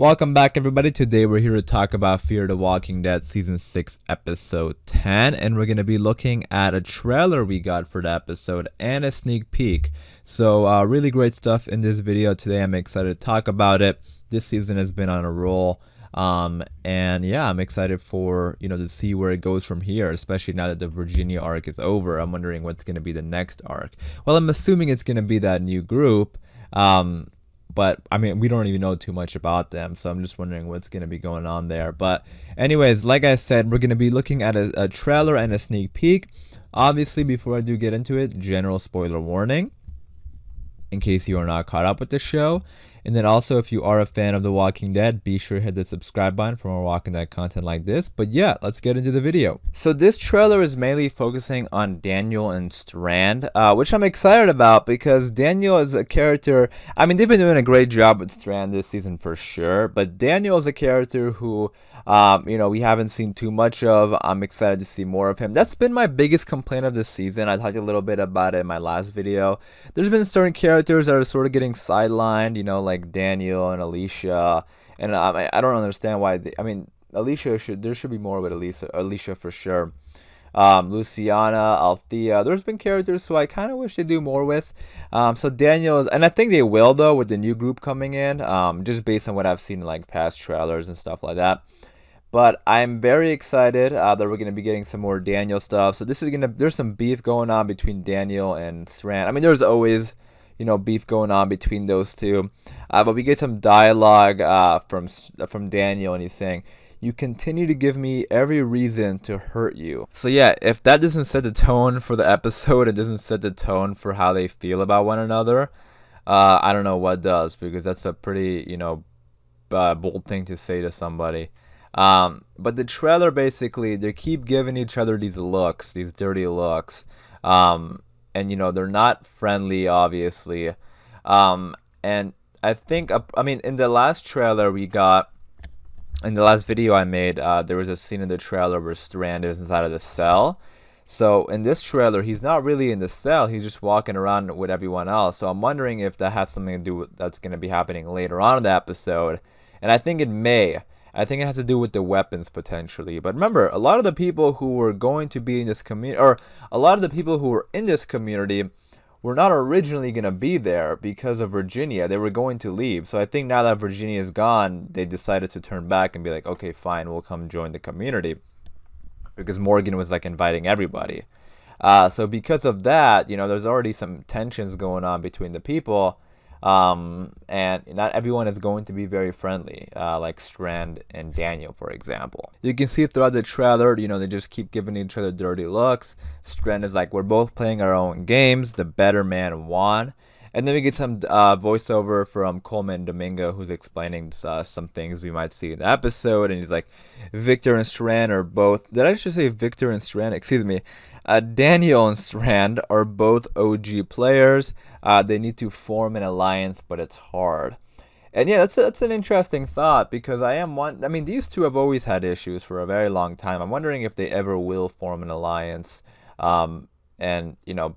Welcome back, everybody. Today we're here to talk about Fear the Walking Dead Season 6, Episode 10, and we're going to be looking at a trailer we got for the episode and a sneak peek. So, really great stuff in this video today. I'm excited to talk about it. This season has been on a roll, and yeah, I'm excited for, to see where it goes from here, especially now that the Virginia arc is over. I'm wondering what's going to be the next arc. Well, I'm assuming it's going to be that new group, but I mean, we don't even know too much about them, so I'm just wondering what's going to be going on there. But anyways, like I said, we're going to be looking at a trailer and a sneak peek. Obviously, before I do get into it, general spoiler warning in case you are not caught up with the show. And then also, if you are a fan of The Walking Dead, be sure to hit the subscribe button for more Walking Dead content like this. But yeah, let's get into the video. So this trailer is mainly focusing on Daniel and Strand, which I'm excited about because Daniel is a character. I mean, they've been doing a great job with Strand this season for sure. But Daniel is a character who, we haven't seen too much of. I'm excited to see more of him. That's been my biggest complaint of this season. I talked a little bit about it in my last video. There's been certain characters that are sort of getting sidelined, like Daniel and Alicia, and I don't understand why. Alicia there should be more with Alicia for sure. Luciana, Althea. There's been characters who I kind of wish they do more with. So Daniel, and I think they will though with the new group coming in. Just based on what I've seen in like past trailers and stuff like that. But I'm very excited that we're gonna be getting some more Daniel stuff. So there's some beef going on between Daniel and Strand. I mean, there's always beef going on between those two. But we get some dialogue from Daniel, and he's saying, "You continue to give me every reason to hurt you." So yeah, if that doesn't set the tone for the episode, it doesn't set the tone for how they feel about one another. I don't know what does, because that's a pretty bold thing to say to somebody. But the trailer, basically, they keep giving each other these looks, these dirty looks. And they're not friendly, obviously. And I think, in the last trailer we got, in the last video I made, there was a scene in the trailer where Strand is inside of the cell. So in this trailer, he's not really in the cell. He's just walking around with everyone else. So I'm wondering if that has something to do with that's going to be happening later on in the episode. And I think it may. I think it has to do with the weapons potentially. But remember, a lot of the people who were going to be in this community, or a lot of the people who were in this community, were not originally going to be there because of Virginia. They were going to leave. So I think now that Virginia is gone, they decided to turn back and be like, okay, fine, we'll come join the community. Because Morgan was like inviting everybody. So because of that, there's already some tensions going on between the people. And not everyone is going to be very friendly, like Strand and Daniel, for example. You can see throughout the trailer, they just keep giving each other dirty looks. Strand is like, we're both playing our own games, the better man won. And then we get some voiceover from Coleman Domingo, who's explaining some things we might see in the episode. And he's like, Victor and Strand are both... Did I just say Victor and Strand? Excuse me. Daniel and Strand are both OG players. They need to form an alliance, but it's hard. And yeah, that's an interesting thought, because these two have always had issues for a very long time. I'm wondering if they ever will form an alliance, and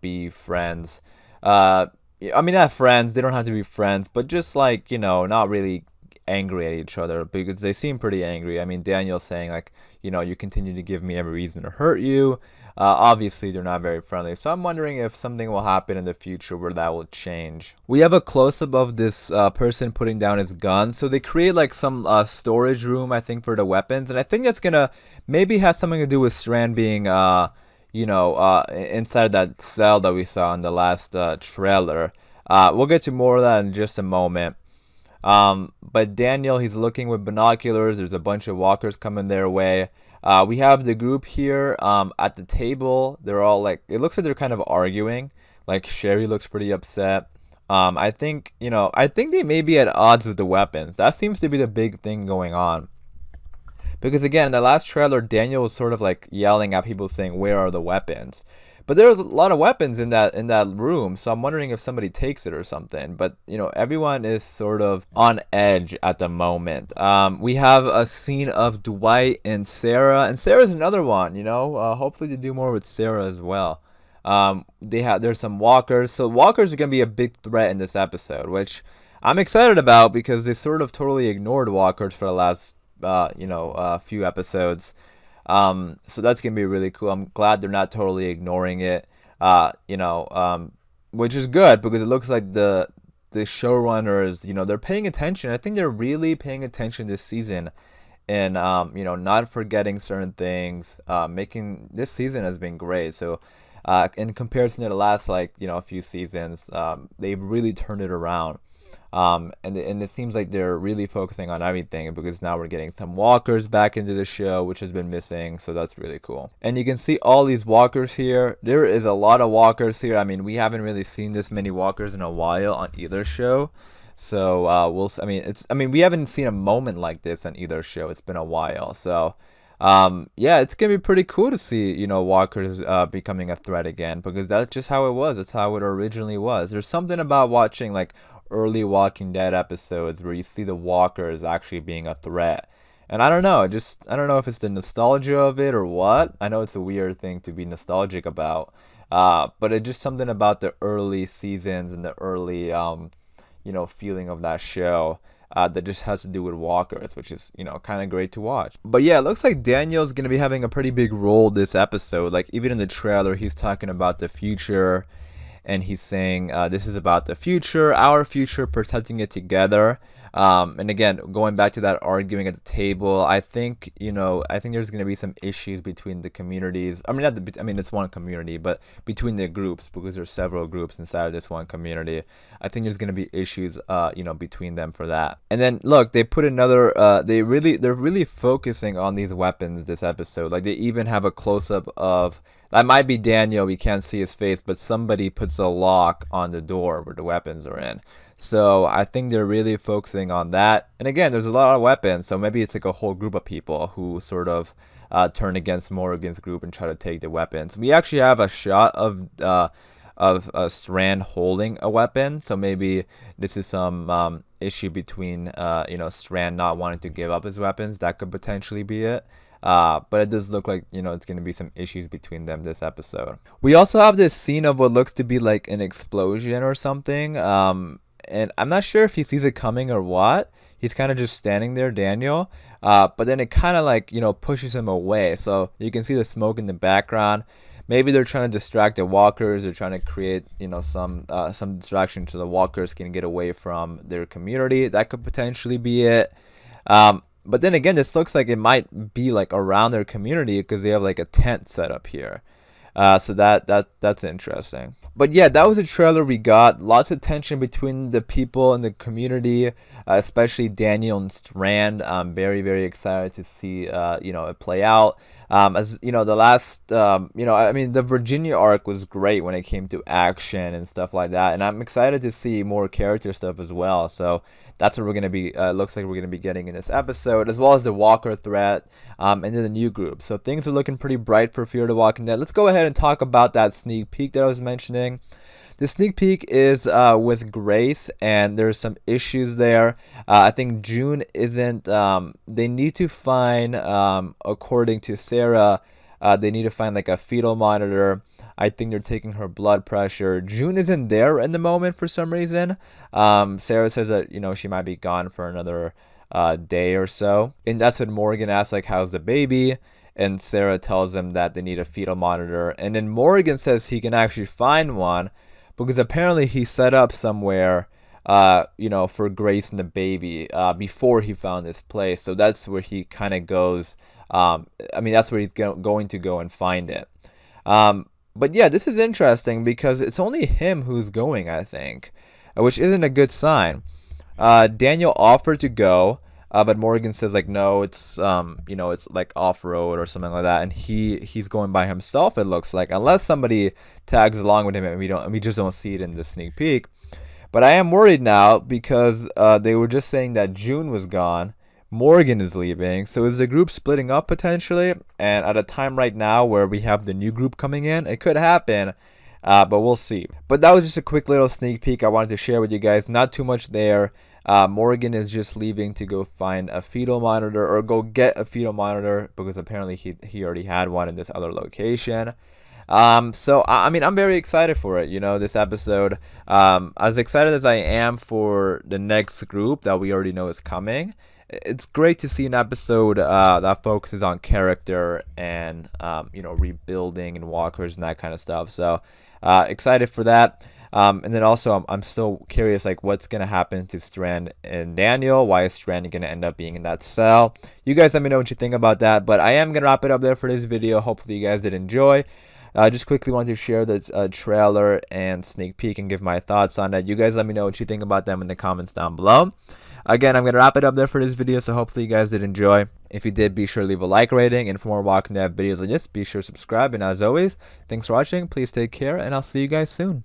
be friends. Not friends. They don't have to be friends, but just like not really angry at each other, because they seem pretty angry. I mean, Daniel's saying like, you continue to give me every reason to hurt you. Obviously, they're not very friendly. So I'm wondering if something will happen in the future where that will change. We have a close-up of this person putting down his gun. So they create like some storage room, I think, for the weapons. And I think that's going to maybe have something to do with Strand being, inside that cell that we saw in the last trailer. We'll get to more of that in just a moment. But Daniel, he's looking with binoculars. There's a bunch of walkers coming their way. We have the group here at the table. They're all like, it looks like they're kind of arguing. Like Sherry looks pretty upset. I think they may be at odds with the weapons. That seems to be the big thing going on. Because again, in the last trailer, Daniel was sort of like yelling at people saying, "Where are the weapons?" But there's a lot of weapons in that room, so I'm wondering if somebody takes it or something. But everyone is sort of on edge at the moment. We have a scene of Dwight and Sarah's another one. Hopefully to do more with Sarah as well. There's some walkers, so walkers are gonna be a big threat in this episode, which I'm excited about because they sort of totally ignored walkers for the last few episodes. So that's gonna be really cool. I'm glad they're not totally ignoring it. Which is good because it looks like the showrunners, they're paying attention. I think they're really paying attention this season, and not forgetting certain things. Making this season has been great. So, in comparison to the last a few seasons, they've really turned it around. And it seems like they're really focusing on everything because now we're getting some walkers back into the show, which has been missing. So that's really cool. And you can see all these walkers here. There is a lot of walkers here. I mean, we haven't really seen this many walkers in a while on either show. So we haven't seen a moment like this on either show. It's been a while. So yeah, it's gonna be pretty cool to see walkers becoming a threat again, because that's just how it was. That's how it originally was. There's something about watching like early Walking Dead episodes where you see the walkers actually being a threat. And I don't know, I don't know if it's the nostalgia of it or what. I know it's a weird thing to be nostalgic about, but it's just something about the early seasons and the early feeling of that show that just has to do with walkers, which is kind of great to watch. But yeah, it looks like Daniel's gonna be having a pretty big role this episode. Like, even in the trailer, he's talking about the future, and he's saying this is about the future, our future, protecting it together. And again, going back to that arguing at the table, I think there's going to be some issues between the communities. I mean, it's one community, but between the groups, because there's several groups inside of this one community. I think there's going to be issues, between them for that. And then look, they put another. They're really focusing on these weapons this episode. Like, they even have a close up of. That might be Daniel, we can't see his face, but somebody puts a lock on the door where the weapons are in. So I think they're really focusing on that. And again, there's a lot of weapons, so maybe it's like a whole group of people who sort of turn against Morgan's group and try to take the weapons. We actually have a shot of Strand holding a weapon, so maybe this is some issue between Strand not wanting to give up his weapons. That could potentially be it. But it does look like, it's going to be some issues between them this episode. We also have this scene of what looks to be like an explosion or something. And I'm not sure if he sees it coming or what. He's kind of just standing there, Daniel. But then it kind of pushes him away. So you can see the smoke in the background. Maybe they're trying to distract the walkers. They're trying to create, some distraction so the walkers can get away from their community. That could potentially be it. But then again, this looks like it might be like around their community because they have like a tent set up here. So that's interesting. But yeah, that was the trailer we got. Lots of tension between the people in the community, especially Daniel and Strand. I'm very, very excited to see it play out. As the last the Virginia arc was great when it came to action and stuff like that, and I'm excited to see more character stuff as well. So that's what we're gonna be looks like we're gonna be getting in this episode, as well as the Walker threat, and then the new group. So things are looking pretty bright for Fear the Walking Dead. Let's go ahead and talk about that sneak peek that I was mentioning. The sneak peek is with Grace, and there's some issues there. I think June isn't. They need to find, according to Sarah, they need to find like a fetal monitor. I think they're taking her blood pressure. June isn't there in the moment for some reason. Sarah says that she might be gone for another day or so, and that's when Morgan asks like, "How's the baby?" And Sarah tells him that they need a fetal monitor, and then Morgan says he can actually find one, because apparently he set up somewhere, for Grace and the baby, before he found this place. So that's where he kind of goes. That's where he's going to go and find it. But yeah, this is interesting because it's only him who's going, I think, which isn't a good sign. Daniel offered to go, but Morgan says like, no, it's it's like off-road or something like that, and he's going by himself, it looks like, unless somebody tags along with him and we just don't see it in the sneak peek. But I am worried now because they were just saying that June was gone, Morgan is leaving, so is the group splitting up potentially? And at a time right now where we have the new group coming in, it could happen. But we'll see. But that was just a quick little sneak peek I wanted to share with you guys. Not too much there. Morgan is just leaving to go find a fetal monitor, or go get a fetal monitor, because apparently he already had one in this other location. So I mean, I'm very excited for it. This episode. As excited as I am for the next group that we already know is coming. It's great to see an episode that focuses on character and rebuilding and walkers and that kind of stuff. So excited for that. And then also I'm still curious, like, what's gonna happen to Strand and Daniel. Why is Strand gonna end up being in that cell? You guys let me know what you think about that. But I am gonna wrap it up there for this video. Hopefully you guys did enjoy. Just quickly wanted to share the trailer and sneak peek and give my thoughts on it. You guys let me know what you think about them in the comments down below. Again, I'm going to wrap it up there for this video, so hopefully you guys did enjoy. If you did, be sure to leave a like rating, and for more Walking Dead videos like this, be sure to subscribe. And as always, thanks for watching, please take care, and I'll see you guys soon.